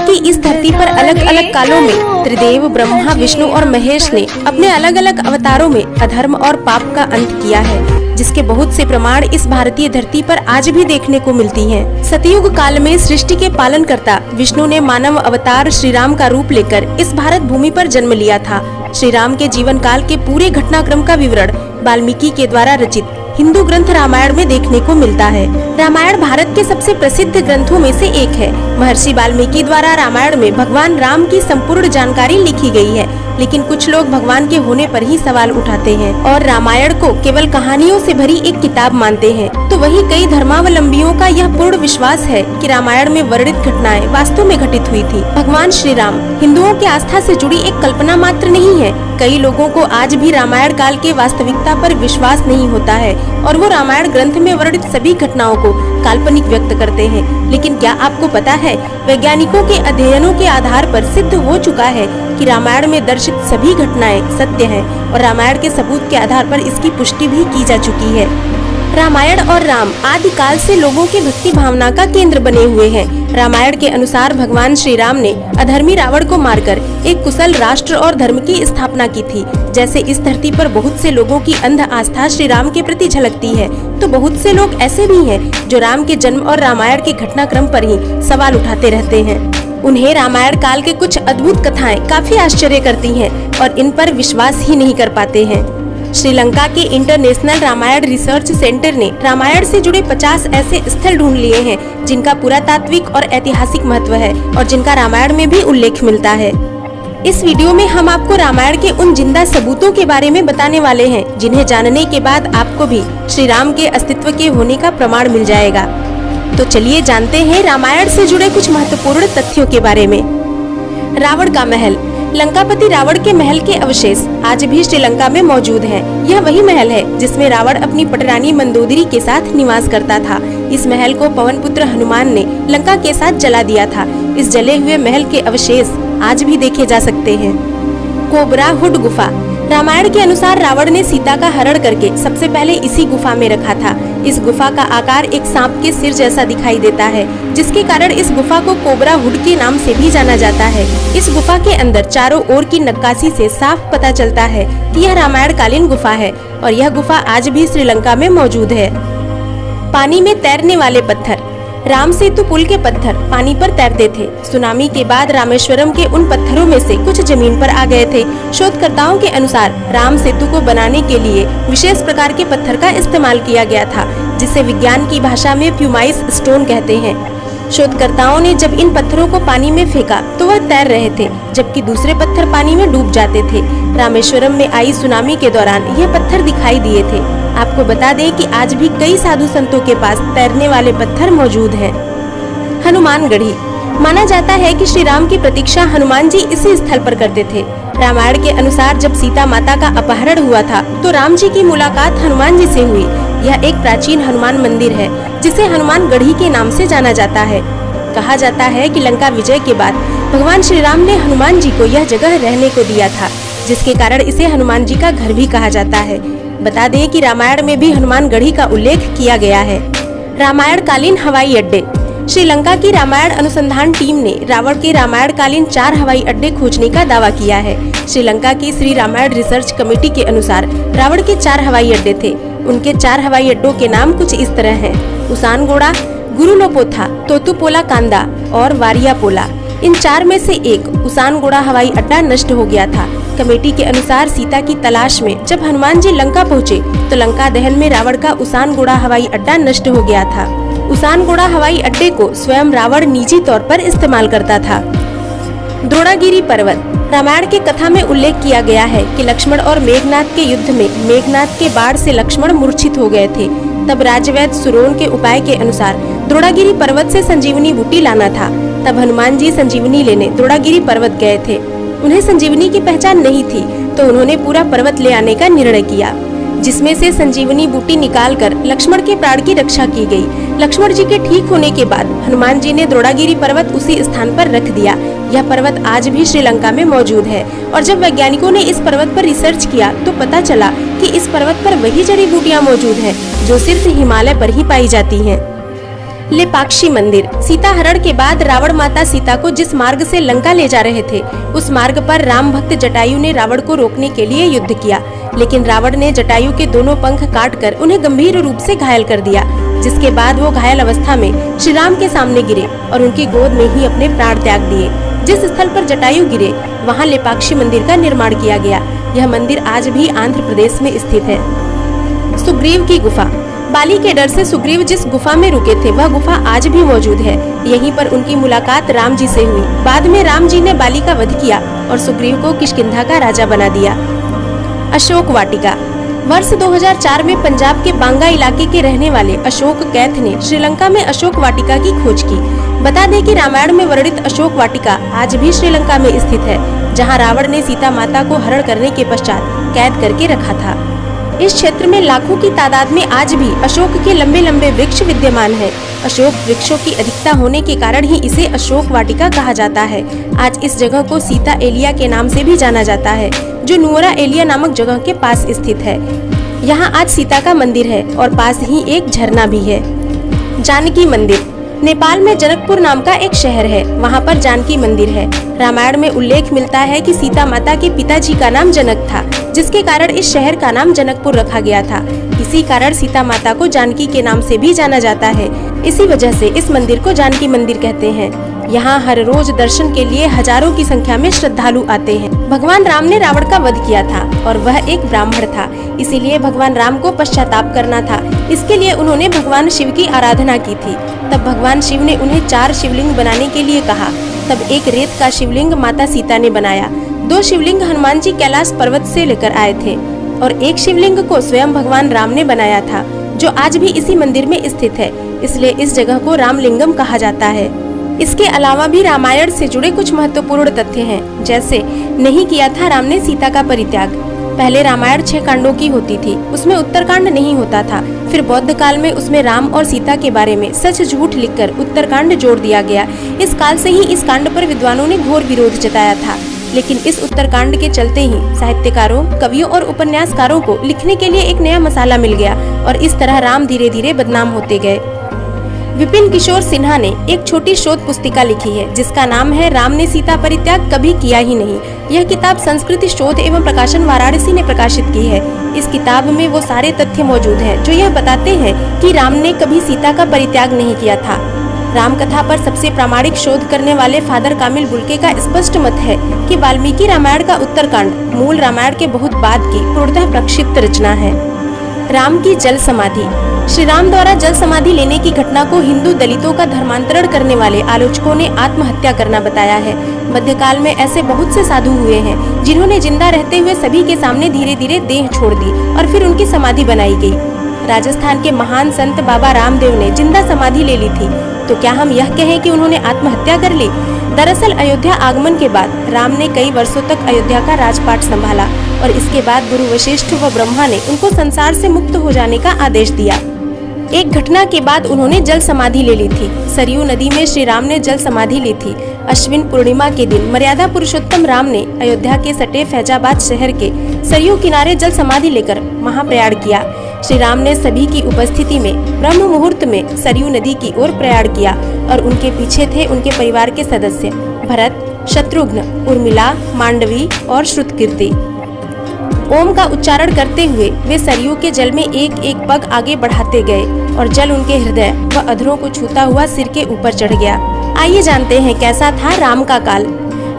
की इस धरती पर अलग अलग कालों में त्रिदेव ब्रह्मा, विष्णु और महेश ने अपने अलग अलग अवतारों में अधर्म और पाप का अंत किया है, जिसके बहुत से प्रमाण इस भारतीय धरती पर आज भी देखने को मिलती हैं। सतयुग काल में सृष्टि के पालनकर्ता विष्णु ने मानव अवतार श्री राम का रूप लेकर इस भारत भूमि पर जन्म लिया था। श्री राम के जीवन काल के पूरे घटनाक्रम का विवरण वाल्मीकि के द्वारा रचित हिंदू ग्रंथ रामायण में देखने को मिलता है। रामायण भारत के सबसे प्रसिद्ध ग्रंथों में से एक है। महर्षि वाल्मीकि द्वारा रामायण में भगवान राम की संपूर्ण जानकारी लिखी गई है, लेकिन कुछ लोग भगवान के होने पर ही सवाल उठाते हैं और रामायण को केवल कहानियों से भरी एक किताब मानते हैं। तो वहीं कई धर्मावलंबियों का यह पूर्ण विश्वास है कि रामायण में वर्णित घटनाएं वास्तव में घटित हुई थी। भगवान श्री राम हिंदुओं की आस्था से जुड़ी एक कल्पना मात्र नहीं है। कई लोगों को आज भी रामायण काल के वास्तविकता पर विश्वास नहीं होता है और वो रामायण ग्रंथ में वर्णित सभी घटनाओं को काल्पनिक व्यक्त करते हैं। लेकिन क्या आपको पता है, वैज्ञानिकों के अध्ययनों के आधार पर सिद्ध हो चुका है कि रामायण में दर्शित सभी घटनाएं सत्य हैं और रामायण के सबूत के आधार पर इसकी पुष्टि भी की जा चुकी है। रामायण और राम आदि काल से लोगों की भक्ति भावना का केंद्र बने हुए हैं। रामायण के अनुसार भगवान श्री राम ने अधर्मी रावण को मारकर एक कुशल राष्ट्र और धर्म की स्थापना की थी। जैसे इस धरती पर बहुत से लोगों की अंध आस्था श्री राम के प्रति झलकती है, तो बहुत से लोग ऐसे भी हैं जो राम के जन्म और रामायण के घटनाक्रम पर ही सवाल उठाते रहते हैं। उन्हें रामायण काल के कुछ अद्भुत कथाएं काफी आश्चर्य करती हैं और इन पर विश्वास ही नहीं कर पाते हैं। श्रीलंका के इंटरनेशनल रामायण रिसर्च सेंटर ने रामायण से जुड़े 50 ऐसे स्थल ढूंढ लिए हैं जिनका पुरातात्विक और ऐतिहासिक महत्व है और जिनका रामायण में भी उल्लेख मिलता है। इस वीडियो में हम आपको रामायण के उन जिंदा सबूतों के बारे में बताने वाले हैं जिन्हें जानने के बाद आपको भी श्री राम के अस्तित्व के होने का प्रमाण मिल जाएगा। तो चलिए जानते हैं रामायण से जुड़े कुछ महत्वपूर्ण तथ्यों के बारे में। रावण का महल। लंकापति रावण के महल के अवशेष आज भी श्रीलंका में मौजूद हैं। यह वही महल है जिसमें रावण अपनी पटरानी मंदोदरी के साथ निवास करता था। इस महल को पवन पुत्र हनुमान ने लंका के साथ जला दिया था। इस जले हुए महल के अवशेष आज भी देखे जा सकते हैं। कोबरा हुड गुफा। रामायण के अनुसार रावण ने सीता का हरण करके सबसे पहले इसी गुफा में रखा था। इस गुफा का आकार एक सांप के सिर जैसा दिखाई देता है, जिसके कारण इस गुफा को कोबरा हुड के नाम से भी जाना जाता है। इस गुफा के अंदर चारों ओर की नक्काशी से साफ पता चलता है कि यह रामायण कालीन गुफा है और यह गुफा आज भी श्रीलंका में मौजूद है। पानी में तैरने वाले पत्थर। राम सेतु पुल के पत्थर पानी पर तैरते थे। सुनामी के बाद रामेश्वरम के उन पत्थरों में से कुछ जमीन पर आ गए थे। शोधकर्ताओं के अनुसार राम सेतु को बनाने के लिए विशेष प्रकार के पत्थर का इस्तेमाल किया गया था, जिसे विज्ञान की भाषा में प्यूमाइस स्टोन कहते हैं। शोधकर्ताओं ने जब इन पत्थरों को पानी में फेंका तो वह तैर रहे थे, जबकि दूसरे पत्थर पानी में डूब जाते थे। रामेश्वरम में आई सुनामी के दौरान यह पत्थर दिखाई दिए थे। आपको बता दें कि आज भी कई साधु संतों के पास तैरने वाले पत्थर मौजूद हैं। हनुमानगढ़ी। माना जाता है कि श्री राम की प्रतीक्षा हनुमान जी इसी स्थल पर करते थे। रामायण के अनुसार जब सीता माता का अपहरण हुआ था तो राम जी की मुलाकात हनुमान जी से हुई। यह एक प्राचीन हनुमान मंदिर है जिसे हनुमानगढ़ी के नाम से जाना जाता है। कहा जाता है कि लंका विजय के बाद भगवान श्री राम ने हनुमान जी को यह जगह रहने को दिया था, जिसके कारण इसे हनुमान जी का घर भी कहा जाता है। बता दें कि रामायण में भी हनुमानगढ़ी का उल्लेख किया गया है। रामायण कालीन हवाई अड्डे। श्रीलंका की रामायण अनुसंधान टीम ने रावण के रामायण कालीन 4 हवाई अड्डे खोजने का दावा किया है। श्रीलंका की श्री रामायण रिसर्च कमेटी के अनुसार रावण के 4 हवाई अड्डे थे। उनके 4 हवाई अड्डों के नाम कुछ इस तरह हैं: उसानगोड़ा, गुरुलोपोथा, तोतुपोला कांदा और वारियापोला। इन 4 में से एक उसानगोड़ा हवाई अड्डा नष्ट हो गया था। कमेटी के अनुसार सीता की तलाश में जब हनुमान जी लंका पहुँचे तो लंका दहन में रावण का उसानगोड़ा हवाई अड्डा नष्ट हो गया था। उसानगोड़ा हवाई अड्डे को स्वयं रावण निजी तौर पर इस्तेमाल करता था। द्रोणागिरी पर्वत। रामायण के कथा में उल्लेख किया गया है कि लक्ष्मण और मेघनाथ के युद्ध में मेघनाथ के बाढ़ से लक्ष्मण मूर्छित हो गए थे। तब राजवैद्य सुरोन के उपाय के अनुसार द्रोणागिरी पर्वत से संजीवनी बूटी लाना था। तब हनुमान जी संजीवनी लेने द्रोणागिरी पर्वत गए थे। उन्हें संजीवनी की पहचान नहीं थी तो उन्होंने पूरा पर्वत ले आने का निर्णय किया, जिसमें से संजीवनी बूटी निकालकर लक्ष्मण के प्राण की रक्षा की गई। लक्ष्मण जी के ठीक होने के बाद हनुमान जी ने द्रोणागिरी पर्वत उसी स्थान पर रख दिया। यह पर्वत आज भी श्रीलंका में मौजूद है और जब वैज्ञानिकों ने इस पर्वत पर रिसर्च किया तो पता चला कि इस पर्वत पर वही जड़ी बूटियां मौजूद हैं जो सिर्फ हिमालय पर ही पाई जाती हैं। लेपाक्षी मंदिर। सीता हरण के बाद रावण माता सीता को जिस मार्ग से लंका ले जा रहे थे, उस मार्ग पर राम भक्त जटायु ने रावण को रोकने के लिए युद्ध किया, लेकिन रावण ने जटायु के दोनों पंख काटकर उन्हें गंभीर रूप से घायल कर दिया, जिसके बाद वो घायल अवस्था में श्री राम के सामने गिरे और उनकी गोद में ही अपने प्राण त्याग दिए। जिस स्थल पर जटायु गिरे, वहाँ लेपाक्षी मंदिर का निर्माण किया गया। यह मंदिर आज भी आंध्र प्रदेश में स्थित है। सुग्रीव की गुफा। बाली के डर से सुग्रीव जिस गुफा में रुके थे, वह गुफा आज भी मौजूद है। यहीं पर उनकी मुलाकात राम जी से हुई। बाद में राम जी ने बाली का वध किया और सुग्रीव को किष्किंधा का राजा बना दिया। अशोक वाटिका। वर्ष 2004 में पंजाब के बांगा इलाके के रहने वाले अशोक कैथ ने श्रीलंका में अशोक वाटिका की खोज की। बता दें कि रामायण में वर्णित अशोक वाटिका आज भी श्रीलंका में स्थित है, जहां रावण ने सीता माता को हरण करने के पश्चात कैद करके रखा था। इस क्षेत्र में लाखों की तादाद में आज भी अशोक के लंबे लंबे वृक्ष विद्यमान है। अशोक वृक्षों की अधिकता होने के कारण ही इसे अशोक वाटिका कहा जाता है। आज इस जगह को सीता एलिया के नाम से भी जाना जाता है, जो नुअरा एलिया नामक जगह के पास स्थित है। यहाँ आज सीता का मंदिर है और पास ही एक झरना भी है। जानकी मंदिर। नेपाल में जनकपुर नाम का एक शहर है, वहाँ पर जानकी मंदिर है। रामायण में उल्लेख मिलता है कि सीता माता के पिताजी का नाम जनक था, जिसके कारण इस शहर का नाम जनकपुर रखा गया था। इसी कारण सीता माता को जानकी के नाम से भी जाना जाता है। इसी वजह से इस मंदिर को जानकी मंदिर कहते हैं। यहाँ हर रोज दर्शन के लिए हजारों की संख्या में श्रद्धालु आते हैं। भगवान राम ने रावण का वध किया था और वह एक ब्राह्मण था, इसीलिए भगवान राम को पश्चाताप करना था। इसके लिए उन्होंने भगवान शिव की आराधना की थी। तब भगवान शिव ने उन्हें 4 शिवलिंग बनाने के लिए कहा। तब एक रेत का शिवलिंग माता सीता ने बनाया। 2 शिवलिंग हनुमान जी कैलाश पर्वत से लेकर आए थे और एक शिवलिंग को स्वयं भगवान राम ने बनाया था, जो आज भी इसी मंदिर में स्थित है। इसलिए इस जगह को रामलिंगम कहा जाता है। इसके अलावा भी रामायण से जुड़े कुछ महत्वपूर्ण तथ्य हैं, जैसे नहीं किया था राम ने सीता का परित्याग। पहले रामायण 6 कांडों की होती थी, उसमें उत्तरकांड नहीं होता था। फिर बौद्ध काल में उसमें राम और सीता के बारे में सच झूठ लिखकर उत्तरकांड जोड़ दिया गया। इस काल से ही इस कांड पर विद्वानों ने घोर विरोध जताया था, लेकिन इस उत्तरकांड के चलते ही साहित्यकारों, कवियों और उपन्यासकारों को लिखने के लिए एक नया मसाला मिल गया और इस तरह राम धीरे धीरे बदनाम होते गए। विपिन किशोर सिन्हा ने एक छोटी शोध पुस्तिका लिखी है, जिसका नाम है राम ने सीता परित्याग कभी किया ही नहीं। यह किताब संस्कृत शोध एवं प्रकाशन वाराणसी ने प्रकाशित की है। इस किताब में वो सारे तथ्य मौजूद हैं जो यह बताते हैं कि राम ने कभी सीता का परित्याग नहीं किया था। राम कथा पर सबसे प्रामाणिक शोध करने वाले फादर कामिल बुल्के का स्पष्ट मत है कि वाल्मीकि रामायण का उत्तरकांड मूल रामायण के बहुत बाद की पूर्णतः प्रक्षिप्त रचना है। राम की जल समाधि। श्री राम द्वारा जल समाधि लेने की घटना को हिंदू दलितों का धर्मांतरण करने वाले आलोचकों ने आत्महत्या करना बताया है। मध्यकाल में ऐसे बहुत से साधु हुए हैं जिन्होंने जिंदा रहते हुए सभी के सामने धीरे धीरे देह छोड़ दी और फिर उनकी समाधि बनाई गई। राजस्थान के महान संत बाबा रामदेव ने जिंदा समाधि ले ली थी, तो क्या हम यह कहें कि उन्होंने आत्महत्या कर ली? दरअसल अयोध्या आगमन के बाद राम ने कई वर्षों तक अयोध्या का राजपाट संभाला और इसके बाद गुरु वशिष्ठ व ब्रह्मा ने उनको संसार से मुक्त हो जाने का आदेश दिया। एक घटना के बाद उन्होंने जल समाधि ले ली थी। सरयू नदी में श्री राम ने जल समाधि ली थी। अश्विन पूर्णिमा के दिन मर्यादा पुरुषोत्तम राम ने अयोध्या के सटे फैजाबाद शहर के सरयू किनारे जल समाधि लेकर महाप्रयाण किया। श्री राम ने सभी की उपस्थिति में ब्रह्म मुहूर्त में सरयू नदी की ओर प्रयाण किया और उनके पीछे थे उनके परिवार के सदस्य भरत, शत्रुघ्न, उर्मिला, मांडवी और श्रुतकीर्ति। ओम का उच्चारण करते हुए वे सरयू के जल में एक एक पग आगे बढ़ाते गए और जल उनके हृदय व अधरों को छूता हुआ सिर के ऊपर चढ़ गया। आइए जानते हैं कैसा था राम का काल।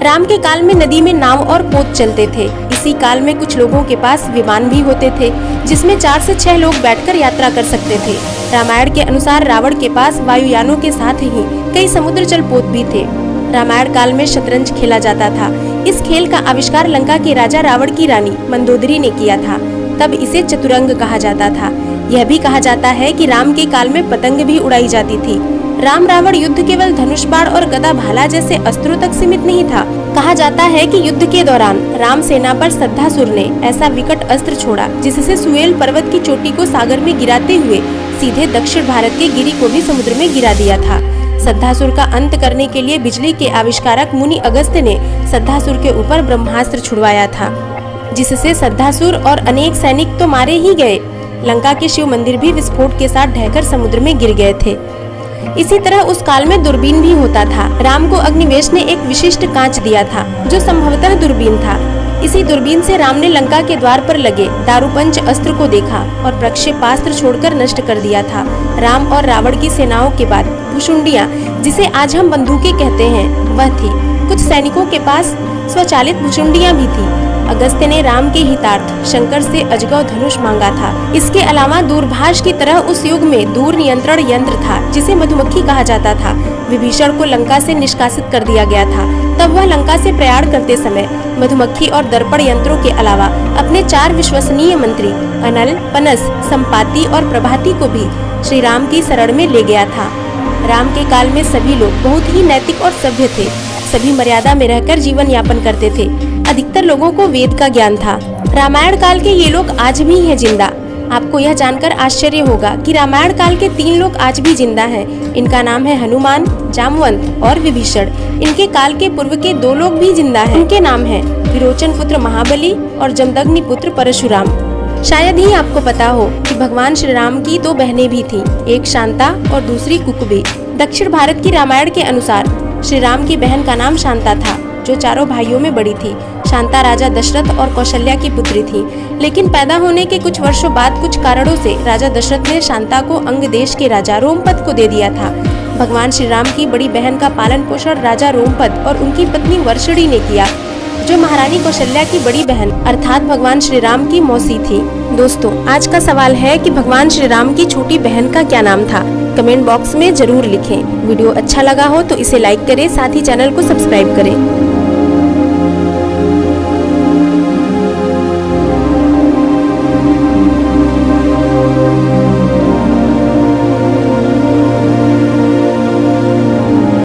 राम के काल में नदी में नाव और पोत चलते थे। इसी काल में कुछ लोगों के पास विमान भी होते थे, जिसमें 4 से 6 लोग बैठकर यात्रा कर सकते थे। रामायण के अनुसार रावण के पास वायुयानों के साथ ही कई समुद्र जल पोत भी थे। रामायण काल में शतरंज खेला जाता था। इस खेल का आविष्कार लंका के राजा रावण की रानी मंदोदरी ने किया था। तब इसे चतुरंग कहा जाता था। यह भी कहा जाता है कि राम के काल में पतंग भी उड़ाई जाती थी। राम रावण युद्ध केवल धनुष बाण और गदा भाला जैसे अस्त्रों तक सीमित नहीं था। कहा जाता है कि युद्ध के दौरान राम सेना पर सद्धासुर ने ऐसा विकट अस्त्र छोड़ा जिससे सुएल पर्वत की चोटी को सागर में गिराते हुए सीधे दक्षिण भारत के गिरी को भी समुद्र में गिरा दिया था। सद्धासुर का अंत करने के लिए बिजली के आविष्कारक मुनि अगस्त्य ने सद्धासुर के ऊपर ब्रह्मास्त्र छुड़वाया था, जिससे सद्धासुर और अनेक सैनिक तो मारे ही गए, लंका के शिव मंदिर भी विस्फोट के साथ ढहकर समुद्र में गिर गए थे। इसी तरह उस काल में दूरबीन भी होता था। राम को अग्निवेश ने एक विशिष्ट कांच दिया था जो संभवतः दूरबीन था। इसी दूरबीन से राम ने लंका के द्वार पर लगे दारूपंच अस्त्र को देखा और प्रक्षेपास्त्र छोड़कर नष्ट कर दिया था। राम और रावण की सेनाओं के बाद भुशुंडियां, जिसे आज हम बंदूकें कहते हैं, वह थी। कुछ सैनिकों के पास स्वचालित भुशुंडियां भी थी। अगस्त्य ने राम के हितार्थ शंकर से अजगव धनुष मांगा था। इसके अलावा दूरभाष की तरह उस युग में दूर नियंत्रण यंत्र था जिसे मधुमक्खी कहा जाता था। विभीषण को लंका से निष्कासित कर दिया गया था। तब वह लंका से प्रयाण करते समय मधुमक्खी और दर्पण यंत्रों के अलावा अपने 4 विश्वसनीय मंत्री अनल, पनस, संपाति और प्रभाती को भी श्री राम की शरण में ले गया था। राम के काल में सभी लोग बहुत ही नैतिक और सभ्य थे। सभी मर्यादा में रहकर जीवन यापन करते थे। अधिकतर लोगों को वेद का ज्ञान था। रामायण काल के ये लोग आज भी हैं जिंदा। आपको यह जानकर आश्चर्य होगा कि रामायण काल के 3 लोग आज भी जिंदा हैं। इनका नाम है हनुमान, जामवंत और विभीषण। इनके काल के पूर्व के 2 लोग भी जिंदा हैं। इनके नाम हैं विरोचन पुत्र महाबली और जमदग्नि पुत्र परशुराम। शायद ही आपको पता हो कि भगवान श्री राम की 2 बहनें भी थीं, एक शांता और दूसरी कुकुबी। दक्षिण भारत की रामायण के अनुसार श्री राम की बहन का नाम शांता था, जो 4 भाइयों में बड़ी थी। शांता राजा दशरथ और कौशल्या की पुत्री थी, लेकिन पैदा होने के कुछ वर्षों बाद कुछ कारणों से राजा दशरथ ने शांता को अंग देश के राजा रोमपद को दे दिया था। भगवान श्री राम की बड़ी बहन का पालन पोषण राजा रोमपद और उनकी पत्नी वर्षिणी ने किया, जो महारानी कौशल्या की बड़ी बहन अर्थात भगवान श्री राम की मौसी थी। दोस्तों, आज का सवाल है कि भगवान श्री राम की छोटी बहन का क्या नाम था? कमेंट बॉक्स में जरूर लिखें। वीडियो अच्छा लगा हो तो इसे लाइक करें, साथ ही चैनल को सब्सक्राइब करें।